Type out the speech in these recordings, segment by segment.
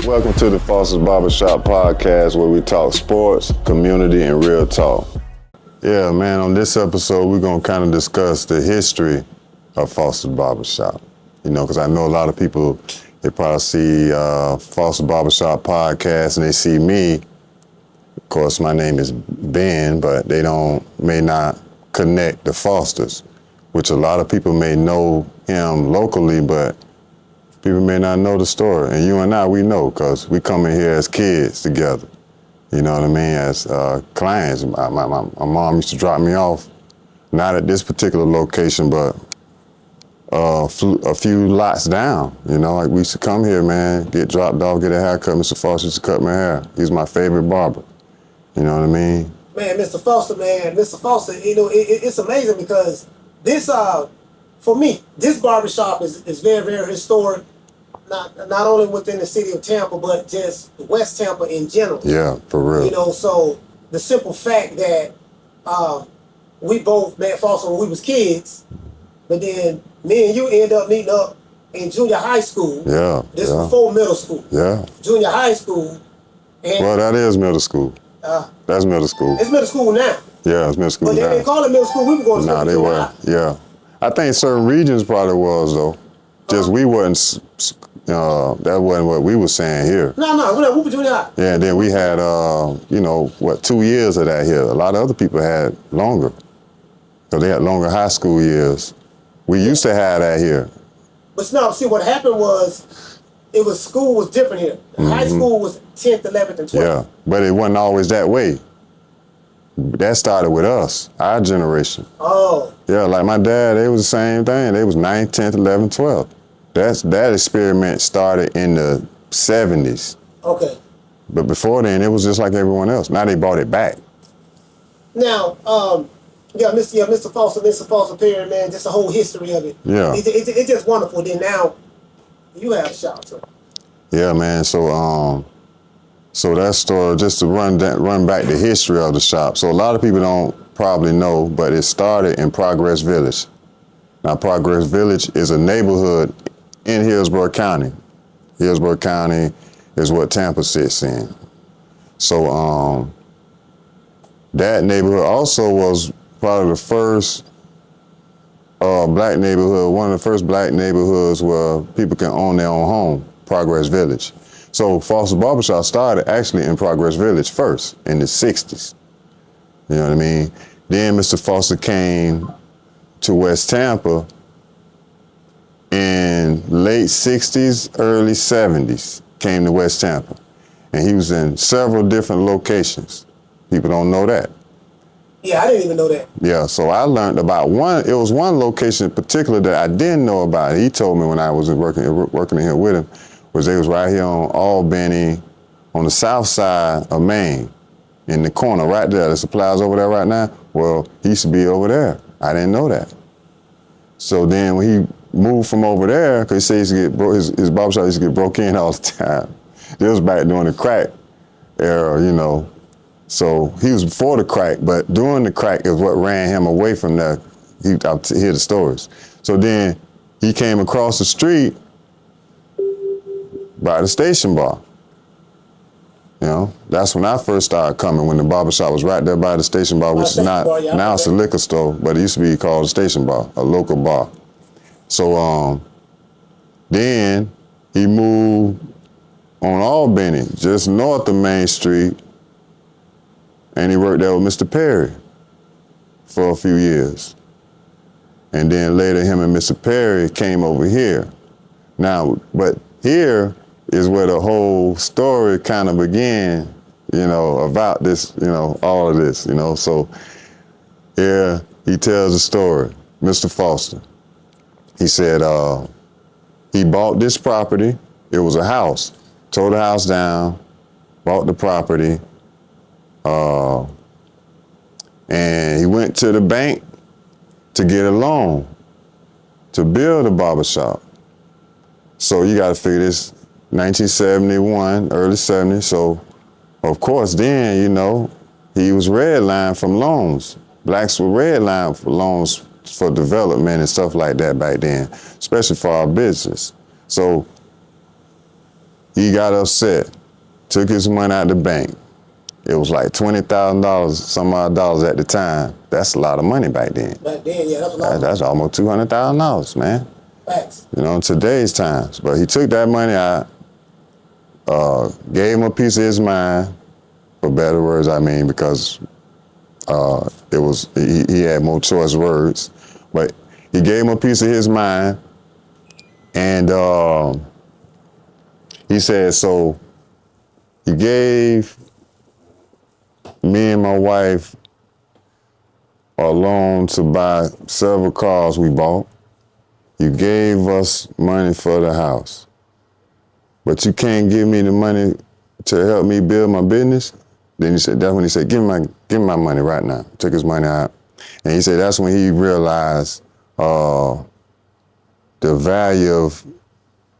Welcome to the Foster's Barbershop podcast, where we talk sports, community, and real talk. Yeah, man, on this episode, we're going to kind of discuss the history of Foster's Barbershop. You know, because I know a lot of people, they probably see Foster's Barbershop podcast and they see me. Of course, my name is Ben, but they may not connect the Fosters, which a lot of people may know him locally, but people may not know the story. And you and I, we know, because we come in here as kids together. You know what I mean? As clients. My mom used to drop me off, not at this particular location, but a few lots down. You know, like we used to come here, man, get dropped off, get a haircut. Mr. Foster used to cut my hair. He's my favorite barber. You know what I mean? Man, Mr. Foster, you know, it's amazing because this, for me, this barbershop is very, very historic. Not only within the city of Tampa, but just West Tampa in general. Yeah, for real. You know, so the simple fact that we both met Foster when we was kids, but then me and you end up meeting up in junior high school. Yeah. This before middle school. Yeah. Junior high school. And, well, that is middle school. That's middle school. It's middle school now. Yeah, it's middle school but now. But they didn't call it middle school. We were going to school. Nah, they were. Yeah. I think certain regions probably was, though. Just we wasn't, that wasn't what we were saying here. No, we were junior high. Yeah, and then we had, 2 years of that here. A lot of other people had longer. So they had longer high school years. We used to have that here. But no, see, what happened was, school was different here. High school was 10th, 11th, and 12th. Yeah, but it wasn't always that way. That started with us, our generation. Oh. Yeah, like my dad, they was the same thing. They was 9th, 10th, 11th, 12th. That experiment started in the 70s. Okay. But before then, it was just like everyone else. Now they brought it back. Now, Mr. Foster Perry, man, just the whole history of it. Yeah. It's just wonderful. Then now, you have a shop, so. Yeah, man. So that story, just to run back the history of the shop. So a lot of people don't probably know, but it started in Progress Village. Now, Progress Village is a neighborhood in Hillsborough County. Hillsborough County is what Tampa sits in. So that neighborhood also was probably the first black neighborhood, one of the first black neighborhoods where people can own their own home, Progress Village. So Foster's Barbershop started actually in Progress Village first, in the 60s. You know what I mean? Then Mr. Foster came to West Tampa in late 60s, early 70s, came to West Tampa. And he was in several different locations. People don't know that. Yeah, I didn't even know that. Yeah, so I learned about it was one location in particular that I didn't know about. He told me when I was working in here with him, was they was right here on Albany, on the south side of Maine, in the corner right there. The supplies over there right now. Well, he used to be over there. I didn't know that. So then when he moved from over there, because he said he used to get his barbershop used to get broke in all the time. It was back during the crack era, you know. So he was before the crack, but during the crack is what ran him away from there. I'll hear the stories. So then he came across the street by the station bar. You know, that's when I first started coming, when the barbershop was right there by the station bar, which is not, now it's a liquor store, but it used to be called a station bar, a local bar. So then he moved on Albany, just north of Main Street, and he worked there with Mr. Perry for a few years. And then later him and Mr. Perry came over here. Now, but here is where the whole story kind of began, you know, about this, you know, all of this, you know. So here he tells the story, Mr. Foster. He said he bought this property. It was a house. Tore the house down, bought the property, and he went to the bank to get a loan to build a barbershop. So you got to figure this, 1971, early 70s. So, of course, then, you know, he was redlined from loans. Blacks were redlined for loans for development and stuff like that back then, especially for our business. So he got upset, took his money out the bank. It was like $20,000, some odd dollars at the time. That's a lot of money back then. Back then, yeah, that's a lot. That's almost $200,000, man. Facts. You know, in today's times. But he took that money out, gave him a piece of his mind, for better words, I mean, because it was he had more choice words. But he gave him a piece of his mind, and he said, so he gave me and my wife a loan to buy several cars we bought. You gave us money for the house, but you can't give me the money to help me build my business. Then he said, that's when he said, give me my money right now. Took his money out. And he said that's when he realized the value of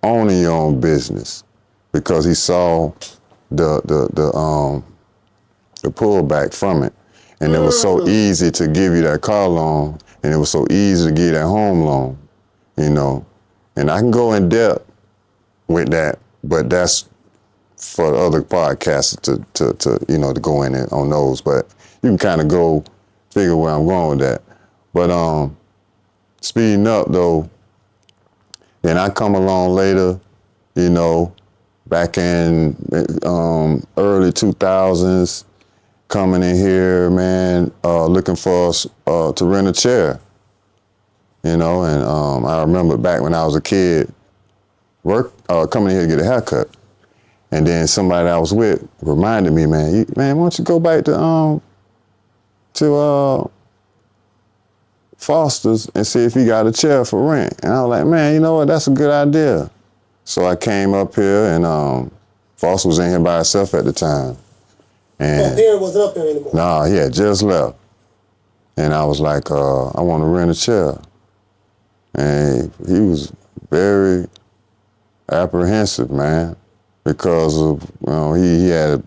owning your own business, because he saw the pullback from it. And it was so easy to give you that car loan, and it was so easy to give you that home loan, you know. And I can go in depth with that, but that's for other podcasts to you know, to go in on those. But you can kind of go figure where I'm going with that. But speeding up though, then I come along later, you know, back in early 2000s, coming in here, man, looking for us to rent a chair, you know. And I remember back when I was a kid, coming in here to get a haircut. And then somebody I was with reminded me, man, why don't you go back to Foster's and see if he got a chair for rent. And I was like, man, you know what, that's a good idea. So I came up here, and Foster was in here by himself at the time. And Darren wasn't up there anymore. Nah, he had just left. And I was like, I want to rent a chair. And he was very apprehensive, man, because of, you know, he had a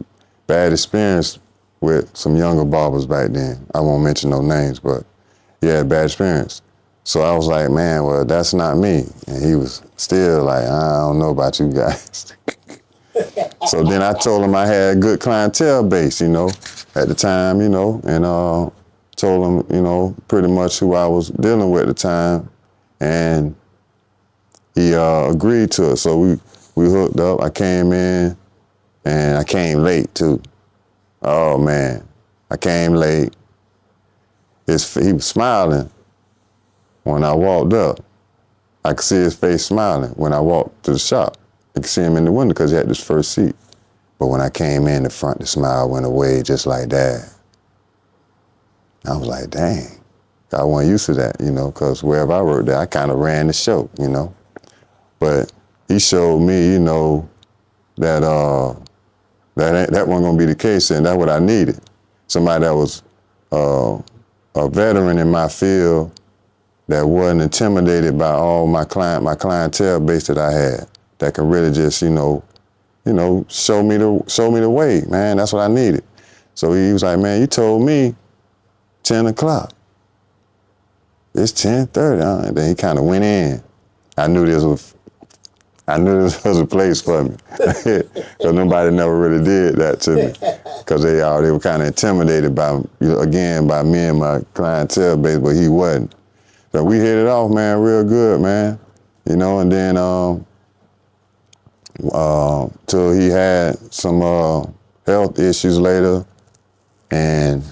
bad experience with some younger barbers back then. I won't mention no names, but he had a bad experience. So I was like, man, well, that's not me. And he was still like, I don't know about you guys. So then I told him I had a good clientele base, you know, at the time, you know, and told him, you know, pretty much who I was dealing with at the time. And he agreed to it. So we hooked up. I came in, and I came late too. Oh man, I came late. He was smiling when I walked up. I could see his face smiling when I walked to the shop. I could see him in the window because he had this first seat. But when I came in the front, the smile went away just like that. I was like, dang, I wasn't used to that, you know, because wherever I worked there, I kind of ran the show, you know. But he showed me, you know, that that wasn't gonna be the case, and that's what I needed. Somebody that was a veteran in my field, that wasn't intimidated by all my clientele base that I had, that could really just, you know, show me the way, man. That's what I needed. So he was like, man, you told me 10 o'clock. It's 10:30. And then he kind of went in. I knew this was a place for me, because nobody never really did that to me, because they were kind of intimidated by, you know, again, by me and my clientele base, but he wasn't. So we hit it off, man, real good, man. You know, and then till he had some health issues later, and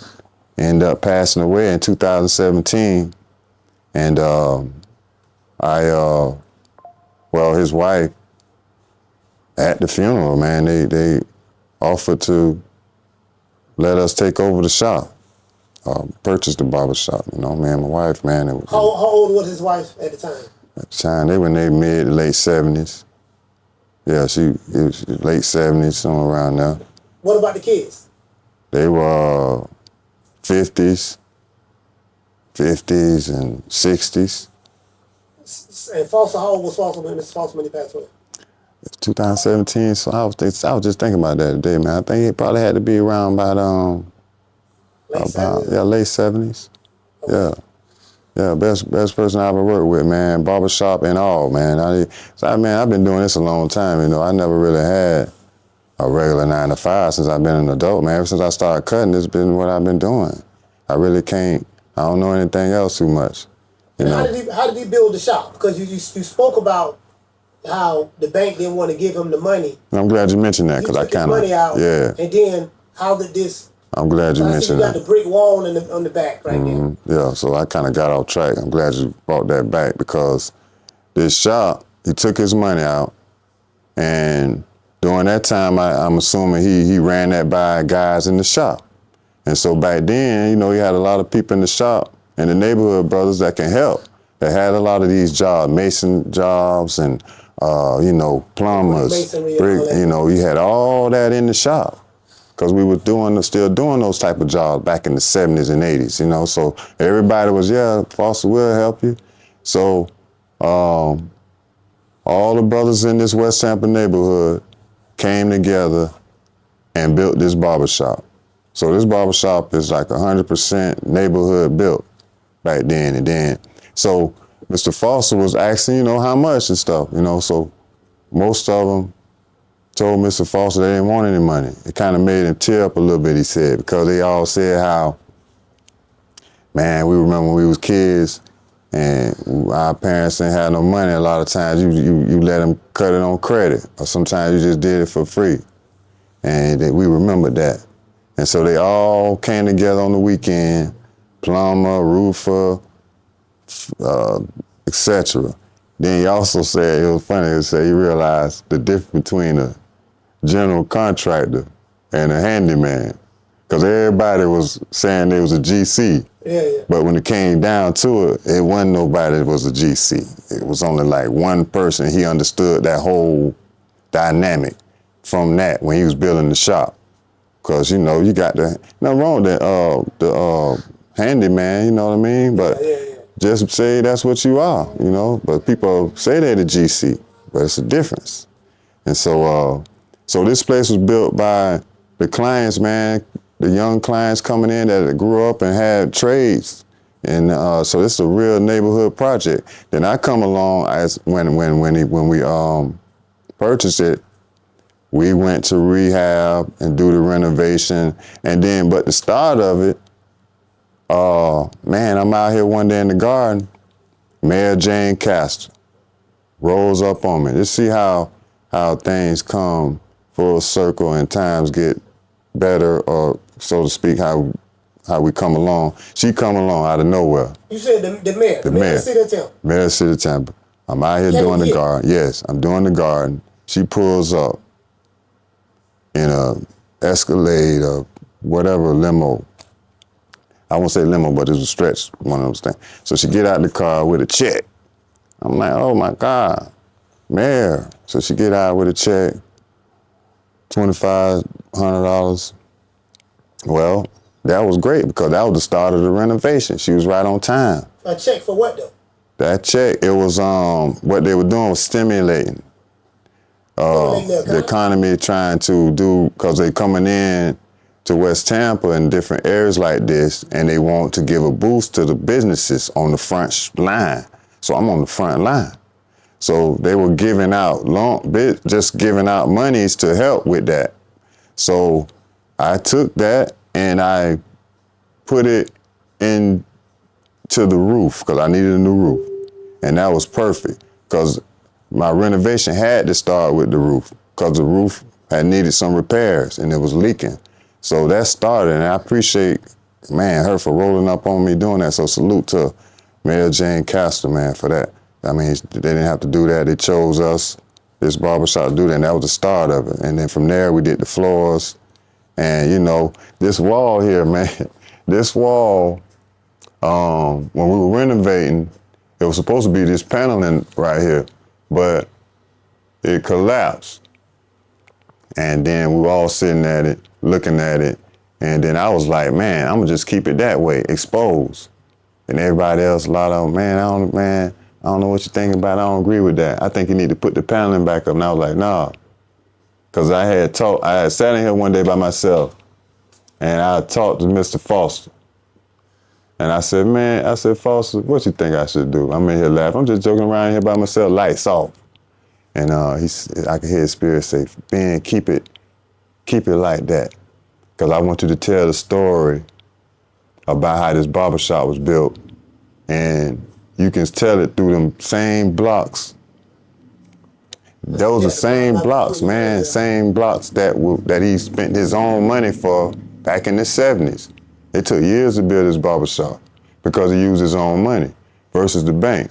ended up passing away in 2017. And his wife, at the funeral, man, they offered to let us take over the shop, purchase the barbershop. You know, me and my wife, man. It was, how old was his wife at the time? At the time, they were in their mid to late 70s. Yeah, it was late 70s, somewhere around there. What about the kids? They were 50s and 60s. And Foster, how old was Foster when Mr. Foster when he passed away? 2017, so I was just thinking about that today, man. I think it probably had to be around about late 70s? late 70s. Okay. Yeah. Yeah, best person I ever worked with, man. Barbershop and all, man. I've been doing this a long time. You know, I never really had a regular 9 to 5 since I've been an adult, man. Ever since I started cutting, it's been what I've been doing. I really can't. I don't know anything else too much. You know. How did he build the shop? Because you spoke about how the bank didn't want to give him the money. I'm glad you mentioned that because I kind of money out. Yeah. And then how did this? I'm glad you mentioned that. You got the brick wall on the back right there. Yeah, so I kind of got off track. I'm glad you brought that back because this shop, he took his money out, and during that time, I'm assuming he ran that by guys in the shop. And so back then, you know, he had a lot of people in the shop and the neighborhood brothers that can help. That had a lot of these jobs, mason jobs and, you know, plumbers, brick, you know, he had all that in the shop. Because we were still doing those type of jobs back in the 70s and 80s, you know. So everybody was, yeah, Foster will help you. So all the brothers in this West Tampa neighborhood came together and built this barbershop. So this barbershop is like 100% neighborhood built back then. And then, so Mr. Foster was asking, you know, how much and stuff, you know. So most of them told Mr. Foster they didn't want any money. It kind of made him tear up a little bit, he said, because they all said how, man, we remember when we was kids and our parents didn't have no money. A lot of times you let them cut it on credit, or sometimes you just did it for free. And we remembered that. And so they all came together on the weekend, plumber, roofer, etc. Then he also said, it was funny, he said he realized the difference between a general contractor and a handyman. Because everybody was saying they was a GC. Yeah. But when it came down to it, it wasn't nobody that was a GC. It was only like one person. He understood that whole dynamic from that when he was building the shop. Because, you know, you got nothing wrong with the handyman, you know what I mean? But just say that's what you are, you know? But people say they're the GC, but it's a difference. And so, so this place was built by the clients, man, the young clients coming in that grew up and had trades. And so this is a real neighborhood project. Then I come along as when we purchased it, we went to rehab and do the renovation. And then, but the start of it, man, I'm out here one day in the garden, Mayor Jane Castor rolls up on me. Just see how things come full circle and times get better, or so to speak, how we come along. She come along out of nowhere. You said the mayor. The mayor of the city of Tampa. Mayor of the city of Tampa. I'm out here doing the garden. Yes, I'm doing the garden. She pulls up in a Escalade or whatever limo. I won't say limo, but it was a stretch, one of those things. So she get out the car with a check. I'm like, oh my God, Mayor. So she get out with a check, $2,500. Well, that was great because that was the start of the renovation. She was right on time. A check for what though? That check, it was what they were doing was stimulating the economy, trying to do, because they coming in to West Tampa and different areas like this, and they want to give a boost to the businesses on the front line. So I'm on the front line. So they were giving out just giving out monies to help with that. So I took that and I put it into the roof because I needed a new roof. And that was perfect because my renovation had to start with the roof because the roof had needed some repairs and it was leaking. So that started, and I appreciate, man, her for rolling up on me doing that. So salute to Mayor Jane Castor, man, for that. I mean, they didn't have to do that. They chose us, this barbershop, to do that, and that was the start of it. And then from there, we did the floors. And, you know, this wall here, man, this wall, when we were renovating, it was supposed to be this paneling right here, but it collapsed. And then we were all sitting at it, looking at it. And then I was like, man, I'm gonna just keep it that way, exposed. And everybody else, a lot of them, man, I don't know what you're thinking about. I don't agree with that. I think you need to put the paneling back up. And I was like, nah. Because I had sat in here one day by myself and I talked to Mr. Foster. And I said, man, Foster, what you think I should do? I'm in here laughing. I'm just joking around here by myself, lights off. And I could hear his spirit say, Ben, keep it like that. Because I want you to tell the story about how this barbershop was built. And you can tell it through them same blocks. Those are same blocks, man. Same blocks that he spent his own money for back in the 70s. It took years to build this barbershop because he used his own money versus the bank.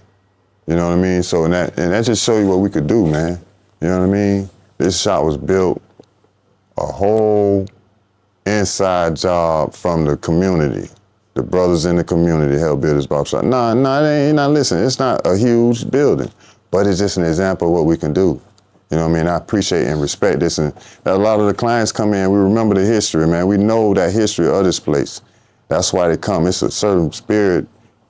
You know what I mean? So and that just show you what we could do, man. You know what I mean? This shop was built a whole inside job from the community. The brothers in the community helped build this barbershop. Listen, it's not a huge building, but it's just an example of what we can do. You know what I mean? I appreciate and respect this. And a lot of the clients come in, we remember the history, man. We know that history of this place. That's why they come. It's a certain spirit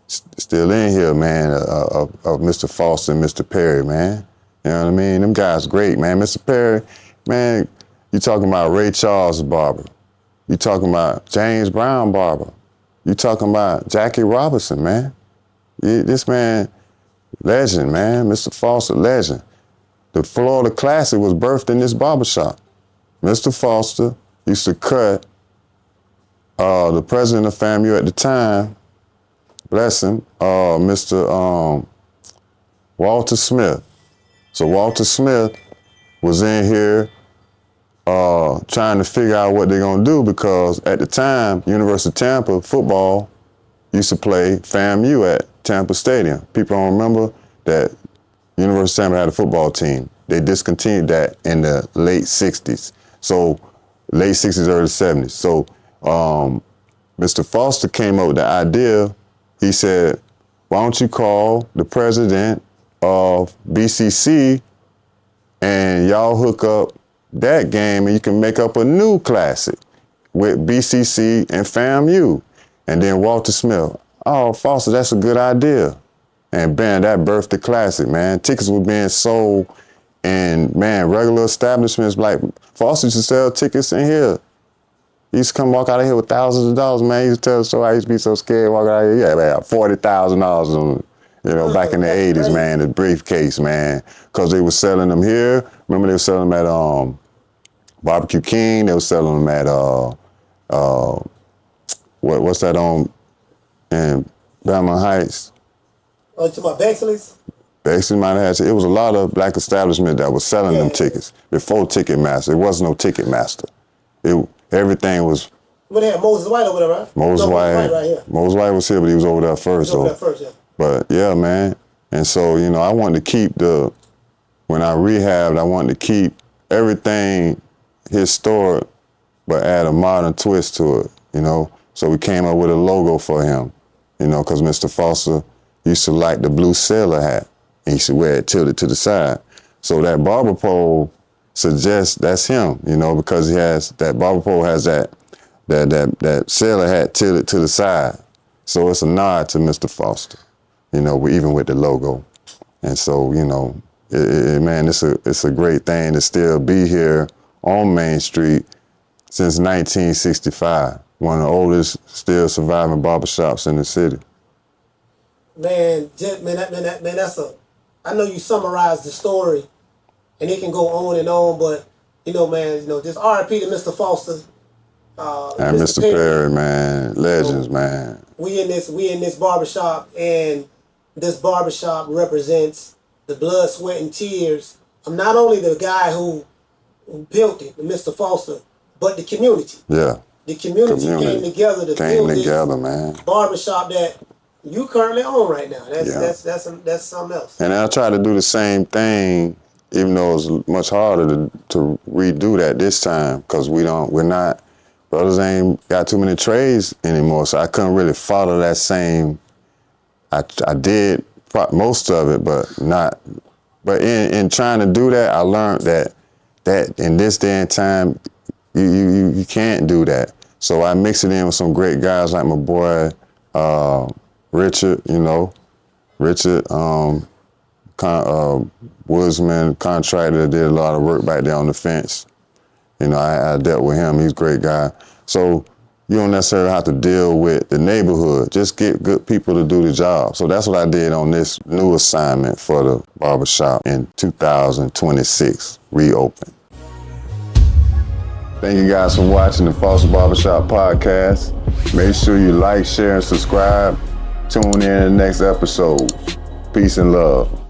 still in here, man, of Mr. Foster and Mr. Perry, man. You know what I mean? Them guys great, man. Mr. Perry, man, you talking about Ray Charles barber. You talking about James Brown barber. You talking about Jackie Robinson, man. This man, legend, man. Mr. Foster, legend. The Florida Classic was birthed in this barbershop. Mr. Foster used to cut the president of FAMU at the time, bless him, Mr. Walter Smith. So Walter Smith was in here trying to figure out what they're gonna do because at the time, University of Tampa football used to play FAMU at Tampa Stadium. People don't remember that University of Tampa had a football team. They discontinued that in the late 60s. So late 60s, early 70s. So Mr. Foster came up with the idea. He said, why don't you call the president of BCC and y'all hook up that game and you can make up a new classic with BCC and FAMU. And then Walter Smith, oh, Foster, that's a good idea. And bam, that birthed the classic, man. Tickets were being sold and, man, regular establishments like Foster used to sell tickets in here. He used to come walk out of here with thousands of dollars, man. He used to tell the story, I used to be so scared walking out of here. Yeah, man, $40,000 on, back in the 80s, man, the briefcase, man. Because they were selling them here. Remember they were selling them at Barbecue King. They were selling them at, what's that on in Bama Heights? Oh, to my Bexley's? Bexley might have had it. Was a lot of black establishments that was selling them tickets before Ticketmaster. It wasn't no Ticketmaster. Everything was. Well, they had Moses White over there, right? Moses White right here. Moses White was here, but he was over there first. But yeah, man. And so, I wanted to keep when I rehabbed, I wanted to keep everything historic, but add a modern twist to it, So we came up with a logo for him, because Mr. Foster used to like the blue sailor hat. And he used to wear it tilted to the side. So that barber pole suggests that's him, because he has, that barber pole has that sailor hat tilted to the side. So it's a nod to Mr. Foster, even with the logo. And so, man, it's a great thing to still be here on Main Street since 1965. One of the oldest still surviving barbershops in the city. Man, that's I know you summarized the story and it can go on and on, but just RIP to Mr. Foster. And Mr. Perry, man, legends, man. We in this barbershop, and this barbershop represents the blood, sweat, and tears of not only the guy who built it, Mr. Foster, but the community. Yeah. The community came together to build this man. barbershop that you currently own right now. That's something else. And I try to do the same thing, even though it's much harder to redo that this time, because brothers ain't got too many trades anymore, so I couldn't really follow that same. I did most of it, but not. But in trying to do that, I learned that in this day and time, you can't do that. So I mix it in with some great guys like my boy Richard, Richard, woodsman, contractor, did a lot of work back there on the fence. I dealt with him. He's a great guy. So you don't necessarily have to deal with the neighborhood. Just get good people to do the job. So that's what I did on this new assignment for the barbershop in 2026, reopen. Thank you guys for watching the Foster Barbershop podcast. Make sure you like, share, and subscribe. Tune in to the next episode. Peace and love.